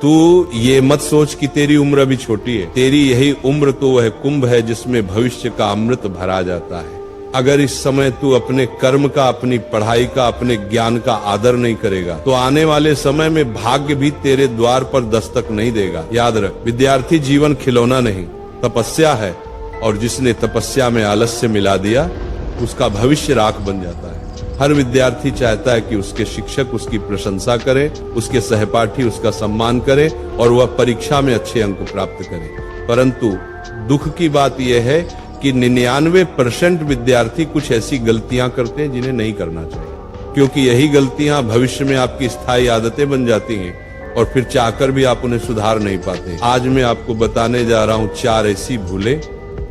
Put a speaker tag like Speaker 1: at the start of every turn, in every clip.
Speaker 1: तू ये मत सोच कि तेरी उम्र अभी छोटी है। तेरी यही उम्र तो वह कुंभ है जिसमें भविष्य का अमृत भरा जाता है। अगर इस समय तू अपने कर्म का, अपनी पढ़ाई का, अपने ज्ञान का आदर नहीं करेगा तो आने वाले समय में भाग्य भी तेरे द्वार पर दस्तक नहीं देगा। याद रख, विद्यार्थी जीवन खिलौना नहीं, तपस्या है, और जिसने तपस्या में आलस्य मिला दिया उसका भविष्य राख बन जाता है। हर विद्यार्थी चाहता है कि उसके शिक्षक उसकी प्रशंसा करें, उसके सहपाठी उसका सम्मान करें और वह परीक्षा में अच्छे अंक प्राप्त करे। परंतु दुख की बात यह है कि 99% विद्यार्थी कुछ ऐसी गलतियां करते हैं जिन्हें नहीं करना चाहिए, क्योंकि यही गलतियां भविष्य में आपकी स्थायी आदतें बन जाती हैं और फिर चाहकर भी आप उन्हें सुधार नहीं पाते। आज मैं आपको बताने जा रहा हूं 4 ऐसी भूलें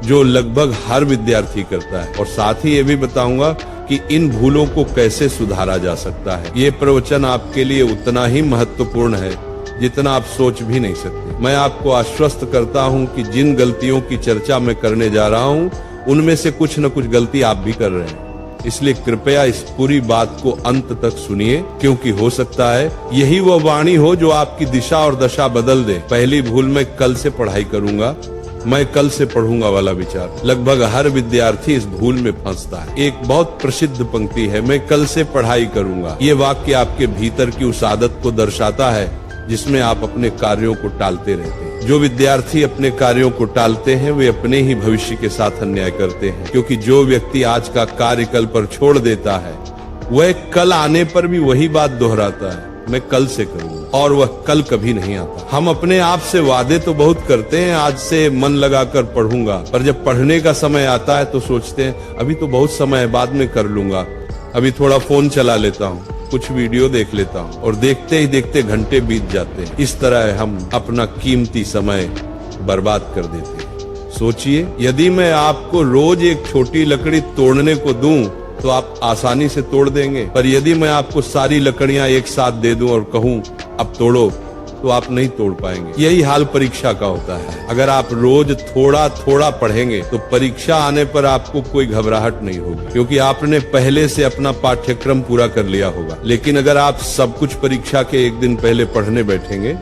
Speaker 1: जो लगभग हर विद्यार्थी करता है, और साथ ही ये भी बताऊंगा कि इन भूलों को कैसे सुधारा जा सकता है। ये प्रवचन आपके लिए उतना ही महत्वपूर्ण है जितना आप सोच भी नहीं सकते। मैं आपको आश्वस्त करता हूं कि जिन गलतियों की चर्चा मैं करने जा रहा हूं उनमें से कुछ न कुछ गलती आप भी कर रहे हैं। इसलिए कृपया इस पूरी बात को अंत तक सुनिए, क्योंकि हो सकता है यही वह वाणी हो जो आपकी दिशा और दशा बदल दे। पहली भूल, मैं कल से पढ़ाई करूंगा, मैं कल से पढ़ूंगा वाला विचार। लगभग हर विद्यार्थी इस भूल में फंसता है। एक बहुत प्रसिद्ध पंक्ति है, मैं कल से पढ़ाई करूंगा। ये वाक्य आपके भीतर की उस आदत को दर्शाता है जिसमें आप अपने कार्यों को टालते रहते हैं। जो विद्यार्थी अपने कार्यों को टालते हैं वे अपने ही भविष्य के साथ अन्याय करते हैं, क्योंकि जो व्यक्ति आज का कार्य कल पर छोड़ देता है वह कल आने पर भी वही बात दोहराता है, मैं कल से करूंगा, और वह कल कभी नहीं आता। हम अपने आप से वादे तो बहुत करते हैं, आज से मन लगाकर पढ़ूंगा, पर जब पढ़ने का समय आता है तो सोचते हैं अभी तो बहुत समय है, बाद में कर लूंगा, अभी थोड़ा फोन चला लेता हूँ, कुछ वीडियो देख लेता हूँ, और देखते ही देखते घंटे बीत जाते हैं। इस तरह हम अपना कीमती समय बर्बाद कर देते हैं। सोचिए, यदि मैं आपको रोज एक छोटी लकड़ी तोड़ने को दूं तो आप आसानी से तोड़ देंगे, पर यदि मैं आपको सारी लकड़ियां एक साथ दे दूं और कहूं अब तोड़ो तो आप नहीं तोड़ पाएंगे। यही हाल परीक्षा का होता है। अगर आप रोज थोड़ा थोड़ा पढ़ेंगे तो परीक्षा आने पर आपको कोई घबराहट नहीं होगी, क्योंकि आपने पहले से अपना पाठ्यक्रम पूरा कर लिया होगा। लेकिन अगर आप सब कुछ परीक्षा के एक दिन पहले पढ़ने बैठेंगे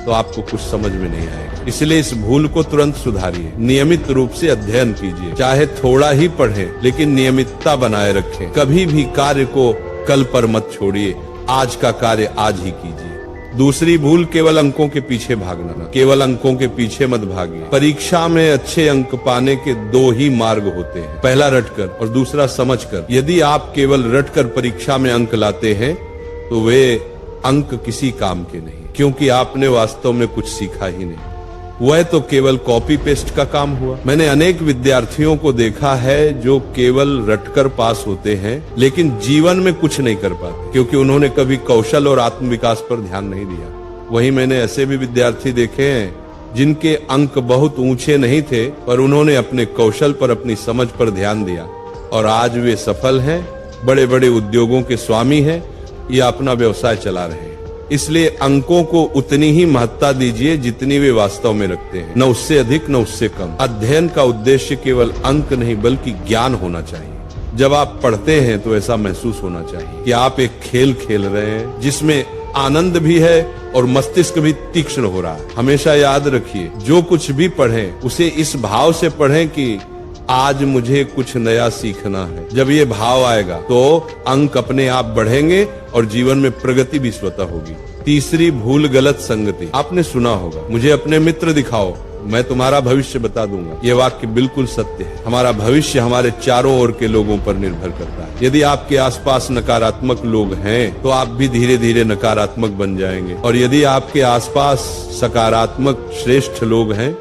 Speaker 1: तो आपको कुछ समझ में नहीं आएगा। इसलिए इस भूल को तुरंत सुधारिए। नियमित रूप से अध्ययन कीजिए, चाहे थोड़ा ही पढ़ें, लेकिन नियमितता बनाए रखें। कभी भी कार्य को कल पर मत छोड़िए, आज का कार्य आज ही कीजिए। दूसरी भूल, केवल अंकों के पीछे भागना। केवल अंकों के पीछे मत भागिए। परीक्षा में अच्छे अंक पाने के 2 ही मार्ग होते हैं, पहला रटकर और दूसरा समझकर। यदि आप केवल रटकर परीक्षा में अंक लाते हैं तो वे अंक किसी काम के नहीं, क्योंकि आपने वास्तव में कुछ सीखा ही नहीं। वह तो केवल कॉपी पेस्ट का काम हुआ। मैंने अनेक विद्यार्थियों को देखा है जो केवल रटकर पास होते हैं लेकिन जीवन में कुछ नहीं कर पाते, क्योंकि उन्होंने कभी कौशल और आत्मविकास पर ध्यान नहीं दिया। वहीं मैंने ऐसे भी विद्यार्थी देखे हैं जिनके अंक बहुत ऊंचे नहीं थे, पर उन्होंने अपने कौशल पर, अपनी समझ पर ध्यान दिया, और आज वे सफल हैं, बड़े बड़े उद्योगों के स्वामी हैं या अपना व्यवसाय चला रहे हैं। इसलिए अंकों को उतनी ही महत्ता दीजिए जितनी वे वास्तव में रखते हैं, न उससे अधिक न उससे कम। अध्ययन का उद्देश्य केवल अंक नहीं बल्कि ज्ञान होना चाहिए। जब आप पढ़ते हैं तो ऐसा महसूस होना चाहिए कि आप एक खेल खेल रहे हैं जिसमें आनंद भी है और मस्तिष्क भी तीक्ष्ण हो रहा है। हमेशा याद रखिए, जो कुछ भी पढ़ें उसे इस भाव से पढ़ें कि आज मुझे कुछ नया सीखना है। जब ये भाव आएगा तो अंक अपने आप बढ़ेंगे और जीवन में प्रगति भी स्वतः होगी। तीसरी भूल, गलत संगति। आपने सुना होगा, मुझे अपने मित्र दिखाओ, मैं तुम्हारा भविष्य बता दूंगा। ये वाक्य बिल्कुल सत्य है। हमारा भविष्य हमारे चारों ओर के लोगों पर निर्भर करता है। यदि आपके आसपास नकारात्मक लोग हैं तो आप भी धीरे धीरे नकारात्मक बन जाएंगे, और यदि आपके आसपास सकारात्मक श्रेष्ठ लोग हैं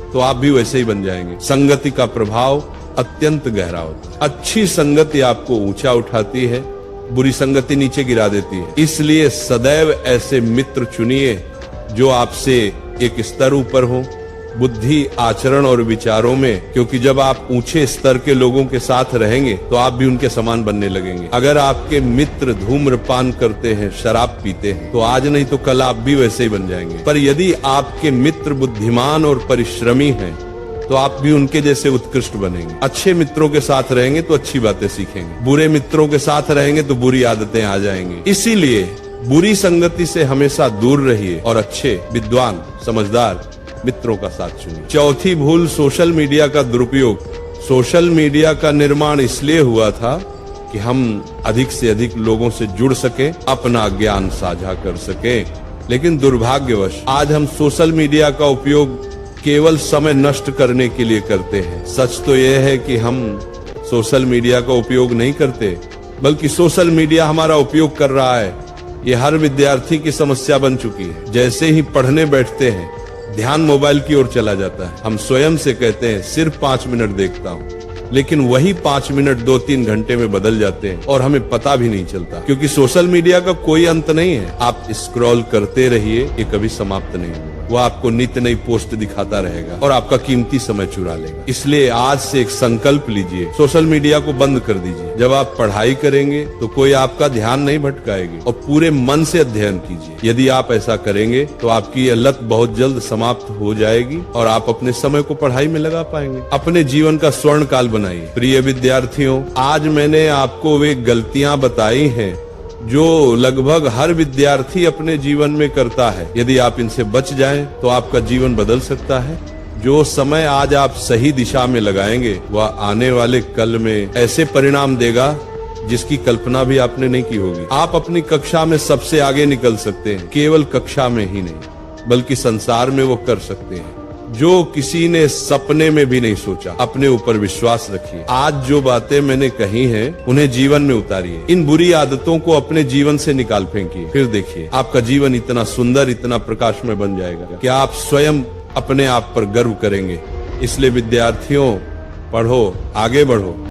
Speaker 1: तो आप भी वैसे ही बन जाएंगे। संगति का प्रभाव अत्यंत गहरा होता है। अच्छी संगति आपको ऊंचा उठाती है, बुरी संगति नीचे गिरा देती है। इसलिए सदैव ऐसे मित्र चुनिए जो आपसे एक स्तर ऊपर हो, बुद्धि, आचरण और विचारों में, क्योंकि जब आप ऊंचे स्तर के लोगों के साथ रहेंगे तो आप भी उनके समान बनने लगेंगे। अगर आपके मित्र धूम्रपान करते हैं, शराब पीते हैं, तो आज नहीं तो कल आप भी वैसे ही बन जाएंगे। पर यदि आपके मित्र बुद्धिमान और परिश्रमी हैं तो आप भी उनके जैसे उत्कृष्ट बनेंगे। अच्छे मित्रों के साथ रहेंगे तो अच्छी बातें सीखेंगे, बुरे मित्रों के साथ रहेंगे तो बुरी आदतें आ जाएंगी। इसीलिए बुरी संगति से हमेशा दूर रहिए और अच्छे, विद्वान, समझदार मित्रों का साथ चुनिए। चौथी भूल, सोशल मीडिया का दुरुपयोग। सोशल मीडिया का निर्माण इसलिए हुआ था कि हम अधिक से अधिक लोगों से जुड़ सके, अपना ज्ञान साझा कर सके। लेकिन दुर्भाग्यवश आज हम सोशल मीडिया का उपयोग केवल समय नष्ट करने के लिए करते हैं। सच तो यह है कि हम सोशल मीडिया का उपयोग नहीं करते, बल्कि सोशल मीडिया हमारा उपयोग कर रहा है। ये हर विद्यार्थी की समस्या बन चुकी है। जैसे ही पढ़ने बैठते हैं, ध्यान मोबाइल की ओर चला जाता है। हम स्वयं से कहते हैं सिर्फ 5 मिनट देखता हूँ, लेकिन वही 5 मिनट 2-3 घंटे में बदल जाते हैं और हमें पता भी नहीं चलता, क्योंकि सोशल मीडिया का कोई अंत नहीं है। आप स्क्रॉल करते रहिए, ये कभी समाप्त नहीं होगा। वो आपको नित्य नई पोस्ट दिखाता रहेगा और आपका कीमती समय चुरा लेगा। इसलिए आज से एक संकल्प लीजिए, सोशल मीडिया को बंद कर दीजिए। जब आप पढ़ाई करेंगे तो कोई आपका ध्यान नहीं भटकाएगी और पूरे मन से अध्ययन कीजिए। यदि आप ऐसा करेंगे तो आपकी यह लत बहुत जल्द समाप्त हो जाएगी और आप अपने समय को पढ़ाई में लगा पाएंगे। अपने जीवन का स्वर्ण काल बनाइए। प्रिय विद्यार्थियों, आज मैंने आपको वे गलतियां बताई हैं जो लगभग हर विद्यार्थी अपने जीवन में करता है। यदि आप इनसे बच जाएं तो आपका जीवन बदल सकता है। जो समय आज आप सही दिशा में लगाएंगे, वह आने वाले कल में ऐसे परिणाम देगा जिसकी कल्पना भी आपने नहीं की होगी। आप अपनी कक्षा में सबसे आगे निकल सकते हैं, केवल कक्षा में ही नहीं बल्कि संसार में वो कर सकते हैं जो किसी ने सपने में भी नहीं सोचा। अपने ऊपर विश्वास रखिए। आज जो बातें मैंने कही हैं, उन्हें जीवन में उतारिए। इन बुरी आदतों को अपने जीवन से निकाल फेंकिए। फिर देखिए आपका जीवन इतना सुंदर, इतना प्रकाशमय बन जाएगा कि आप स्वयं अपने आप पर गर्व करेंगे। इसलिए विद्यार्थियों, पढ़ो, आगे बढ़ो।